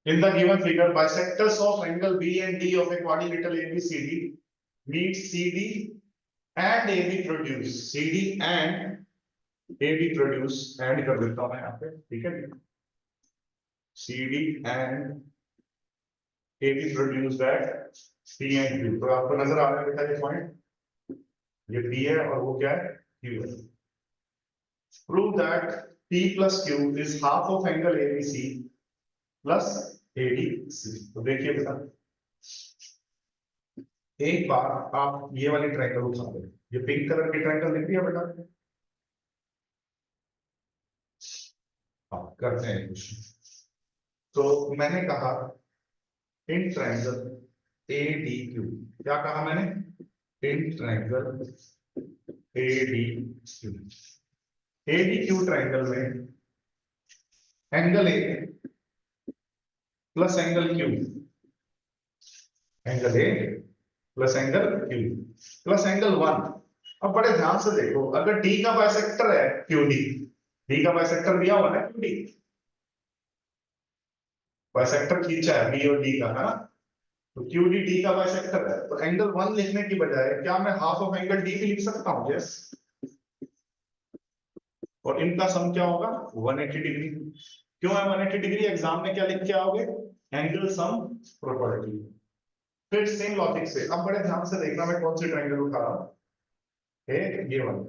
In the given figure, bisectors of angle B and D of a quadrilateral ABCD meet CD and AB produce CD and AB produce and कर देता हूं मैं यहाँ पे, ठीक है? CD and AB produce that P and Q. तो आपको नजर आ रहा है बेटा ये पॉइंट, ये P है और वो क्या है, Q है. Prove that P plus Q is half of angle ABC plus ADC. तो देखिए बेटा, एक बार आप ये वाली ट्रायंगल उठा लो, ये पिंक कलर की ट्रायंगल दिख रही है बेटा? हाँ, करते हैं कुछ. तो मैंने कहा इन ट्रायंगल ADQ, क्या कहा मैंने? In triangle ADQ, ADQ triangle में angle A plus angle Q, angle A plus angle Q plus angle 1. अब बड़े ध्यान से देखो, अगर D का बाइसेक्टर है QD, D का बाइसेक्टर दिया हुआ है QD, बाइसेक्टर खींचा है B और D का, है ना? तो QD D का बाइसेक्टर है, तो एंगल 1 लिखने की बजाय क्या मैं हाफ ऑफ एंगल D भी लिख सकता हूं? यस. और इनका सम क्या होगा? 180 डिग्री. क्यों है 180 डिग्री? एग्जाम में क्या लिख के आओगे? Angle sum property. फिर सेम लॉजिक से अब बड़े ध्यान से देखना मैं कौन सी ट्रायंगल उठा रहा हूं. ये वाला,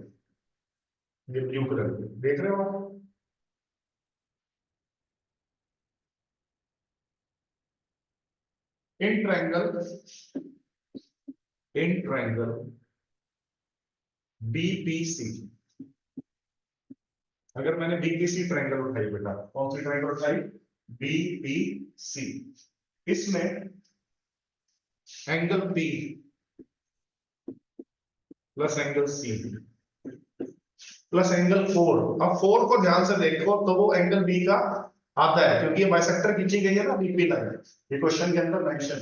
ये ब्लू कलर देख रहे हो आप? इन ट्रायंगल बीपीसी, अगर मैंने बीपीसी ट्रायंगल उठाई बेटा, कौन सी ट्रायंगल उठाई? बीपीसी. इसमें angle B plus angle C plus angle 4. अब 4 को ध्यान से देखो तो वो एंगल बी का आता है, क्योंकि ये बाइसेक्टर खींची गई है ना बीपी लाइन, ये क्वेश्चन के अंदर मेंशन.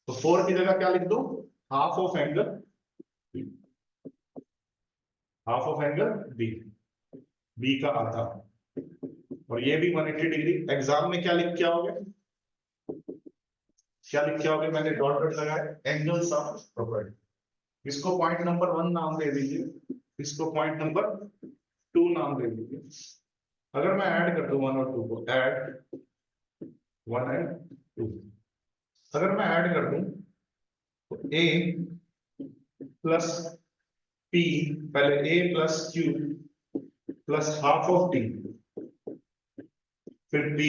तो 4 की जगह क्या लिख दूं? Half of angle B, B का आता है. और ये भी 180 डिग्री. एग्जाम में क्या लिख के आओगे? क्या लिख के आओगे? मैंने डॉट डॉट लगाया, एंगल सम प्रॉपर्टी. इसको पॉइंट नंबर 1 नाम दे दीजिए, इसको पॉइंट नंबर 2 नाम दे दीजिए. अगर मैं ऐड कर दूं 1 और 2 को, ऐड 1 एंड 2, अगर मैं ऐड कर दूं तो A प्लस P, पहले A plus Q plus half of D, फिर B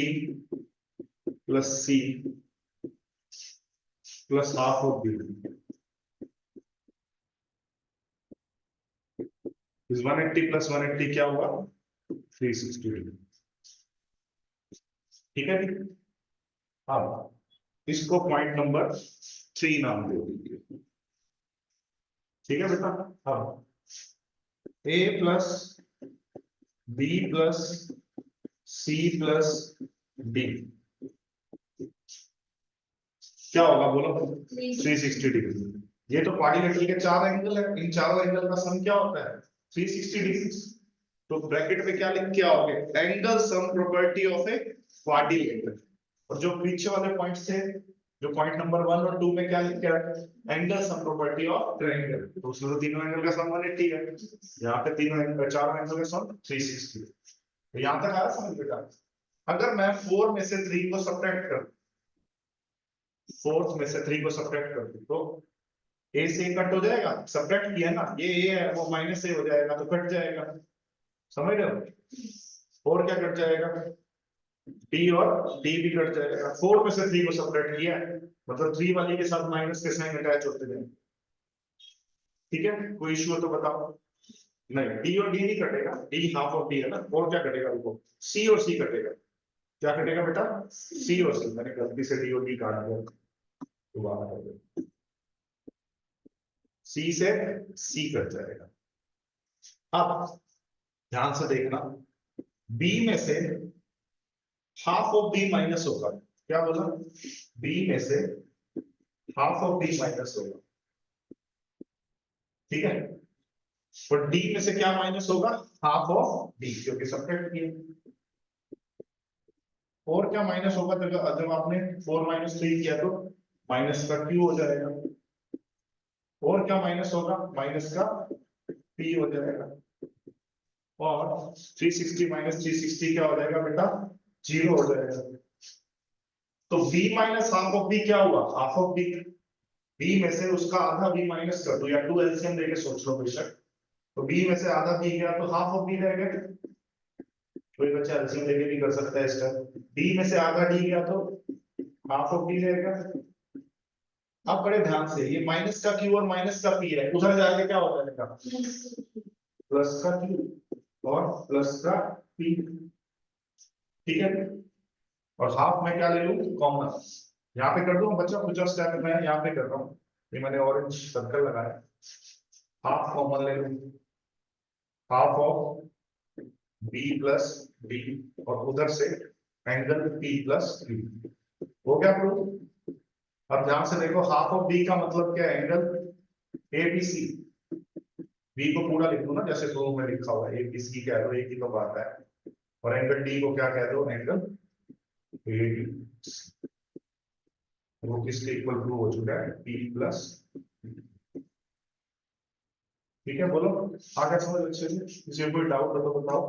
plus C plus half of B. इस 180 प्लस 180 क्या हुआ? 360 डिग्री. ठीक है जी. अब इसको पॉइंट नंबर 3 नाम दे दीजिए. ठीक है बेटा. अब A plus B plus C plus D क्या होगा बोलो? 360 डिग्री. ये तो क्वाड्रिलेटरल के 4 एंगल है, इन चारों एंगल का सम क्या होता है? 360 डिग्री. तो ब्रैकेट में क्या लिख के आओगे? Angle sum property of a quadrilateral. और जो पीछे वाले पॉइंट्स थे, जो पॉइंट नंबर 1 और 2 में क्या लिख के आया? Angle sum property of triangle. तो उसमें तो तीनों एंगल का सम 180 है, यहाँ पे तीनों एंगल, चारों एंगल का सम 360. तो यहाँ तक आया समझ बेटा? अगर मैं 4 में से 3 को सब्ट्रैक्ट कर, 4 में से 3 को सब्ट्रैक्ट कर दूं तो ए से कट हो जाएगा. सब्ट्रैक्ट किया ना, ये ए है वो माइनस ए हो जाएगा तो कट जाएगा. समझ रहे हो? और क्या कट जाएगा? डी और डी भी कट जाएगा. 4 में से 3 को सब्ट्रैक्ट किया है, मतलब 3 वाली के साथ माइनस के साइन अटैच होते जाएंगे. ठीक है, कोई इशू हो तो बताओ. नहीं, डी और डी नहीं कटेगा, डी हाफ ऑफ डी है ना. और क्या कटेगा? उनको सी और सी कटेगा. क्या कटेगा बेटा? सी और सी. मैंने गलती से डी और डी काट दिया, दोबारा कर दो. सी से सी कट जाएगा. अब ध्यान से देखना, बी में से हाफ ऑफ बी माइनस होगा. क्या बोला? बी में से हाफ ऑफ बी माइनस होगा. ठीक है. और डी में से क्या माइनस होगा? हाफ ऑफ डी, क्योंकि सब्ट्रैक्ट किया. और क्या माइनस होगा जब आपने 4 - 3 किया तो माइनस का q हो जाएगा। और क्या माइनस होगा, माइनस का p हो जाएगा। और 360 - 360 क्या हो जाएगा बेटा, 0 हो जाएगा। तो b minus half of b क्या हुआ, हाफ ऑफ b। b में से उसका आधा b माइनस कर दो, या 2 एलसीएम लेके सोच लो बेशक। तो b में से आधा b गया तो हाफ ऑफ b रहेगा। कोई बच्चा एलसीएम लेके भी कर सकता है इसका। d में से आधा d गया तो हाफ ऑफ d रहेगा। अब बड़े ध्यान से, ये माइनस का q और माइनस का p है, उधर जाके क्या हो जाएगा, प्लस का q और प्लस का p। ठीक है, और हाफ में क्या ले लूं, कॉमन। यहाँ पे कर दूं बच्चा, कुछ क्या करना है, यहाँ पे कर रहा हूँ, ये मैंने ऑरेंज सर्कल लगाया। हाफ कॉमन ले लूं, half of b plus d, और उधर से एंगल p प्लस q। हो गया प्रूफ। अब ध्यान से देखो, हाफ ऑफ b का मतलब क्या है, एंगल एबीसी। b को पूरा लिख दो ना, जैसे प्रूफ में लिखा हुआ है, एबीसी कह दो, एक ही तो बात है। और एंगल d को क्या कह दो, एंगल एडी। वो किसके इक्वल टू हो चुका है, p प्लस। ठीक है, बोलो आगे समझ अच्छे से, किसी को कोई डाउट हो तो बताओ।